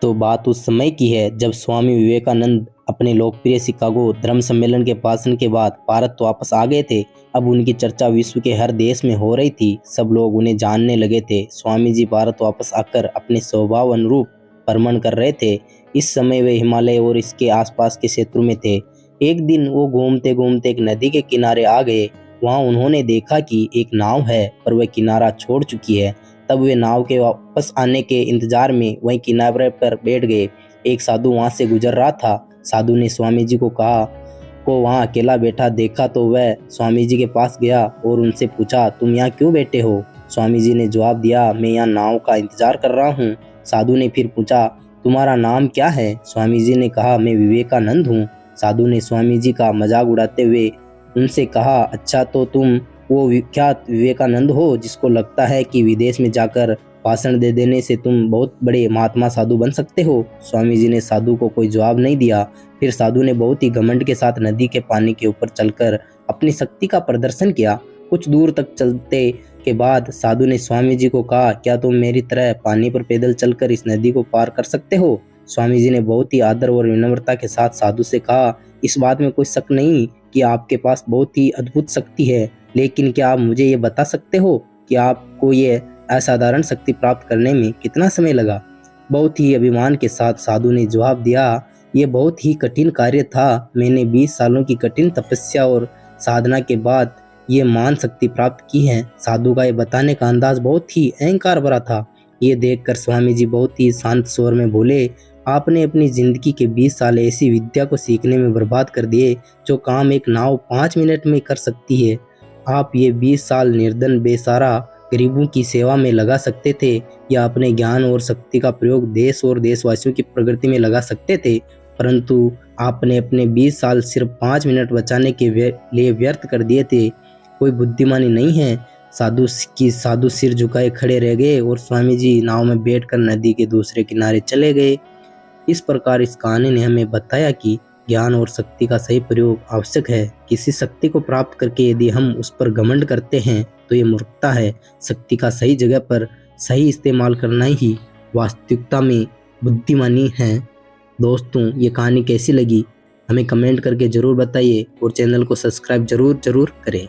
तो बात उस समय की है जब स्वामी विवेकानंद अपने लोकप्रिय शिकागो धर्म सम्मेलन के भाषण के बाद भारत वापस आ गए थे। अब उनकी चर्चा विश्व के हर देश में हो रही थी। सब लोग उन्हें जानने लगे थे। स्वामी जी भारत वापस आकर अपने स्वभाव अनुरूप भ्रमण कर रहे थे। इस समय वे हिमालय और इसके आसपास के क्षेत्रों में थे। एक दिन वो घूमते घूमते एक नदी के किनारे आ गए। वहाँ उन्होंने देखा कि एक नाव है पर वह किनारा छोड़ चुकी है। तब वे नाव के वापस आने के इंतजार में वहीं किनारे पर बैठ गए। एक साधु वहां से गुजर रहा था। साधु ने स्वामी जी को वहां अकेला बैठा देखा तो वह स्वामी जी के पास गया और उनसे पूछा, तुम यहाँ क्यों बैठे हो? स्वामी जी ने जवाब दिया, मैं यहाँ नाव का इंतजार कर रहा हूँ। साधु ने फिर पूछा, तुम्हारा नाम क्या है? स्वामी जी ने कहा, मैं विवेकानंद हूँ। साधु ने स्वामी जी का मजाक उड़ाते हुए उनसे कहा, अच्छा तो तुम वो विख्यात विवेकानंद हो जिसको लगता है कि विदेश में जाकर भाषण दे देने से तुम बहुत बड़े महात्मा साधु बन सकते हो? स्वामी जी ने साधु को कोई जवाब नहीं दिया। फिर साधु ने बहुत ही घमंड के साथ नदी के पानी के ऊपर चलकर अपनी शक्ति का प्रदर्शन किया। कुछ दूर तक चलते के बाद साधु ने स्वामी जी को कहा, क्या तुम मेरी तरह पानी पर पैदल चलकर इस नदी को पार कर सकते हो? स्वामी जी ने बहुत ही आदर और विनम्रता के साथ साधु से कहा, इस बात में कोई शक नहीं कि आपके पास बहुत ही अद्भुत शक्ति है, लेकिन क्या आप मुझे ये बता सकते हो कि आपको ये असाधारण शक्ति प्राप्त करने में कितना समय लगा? बहुत ही अभिमान के साथ साधु ने जवाब दिया, ये बहुत ही कठिन कार्य था। मैंने 20 सालों की कठिन तपस्या और साधना के बाद ये महान शक्ति प्राप्त की है। साधु का ये बताने का अंदाज बहुत ही अहंकार भरा था। ये देखकर स्वामी जी बहुत ही शांत स्वर में बोले, आपने अपनी जिंदगी के 20 साल ऐसी विद्या को सीखने में बर्बाद कर दिए जो काम एक नाव 5 मिनट में कर सकती है। आप ये 20 साल निर्धन बेसहारा गरीबों की सेवा में लगा सकते थे या अपने ज्ञान और शक्ति का प्रयोग देश और देशवासियों की प्रगति में लगा सकते थे, परंतु आपने अपने 20 साल सिर्फ 5 मिनट बचाने के लिए व्यर्थ कर दिए थे। कोई बुद्धिमानी नहीं है। साधु सिर झुकाए खड़े रह गए और स्वामी जी नाव में बैठकर नदी के दूसरे किनारे चले गए। इस प्रकार इस कहानी ने हमें बताया कि ज्ञान और शक्ति का सही प्रयोग आवश्यक है। किसी शक्ति को प्राप्त करके यदि हम उस पर घमंड करते हैं तो ये मूर्खता है। शक्ति का सही जगह पर सही इस्तेमाल करना ही वास्तविकता में बुद्धिमानी है। दोस्तों, ये कहानी कैसी लगी हमें कमेंट करके ज़रूर बताइए और चैनल को सब्सक्राइब ज़रूर करें।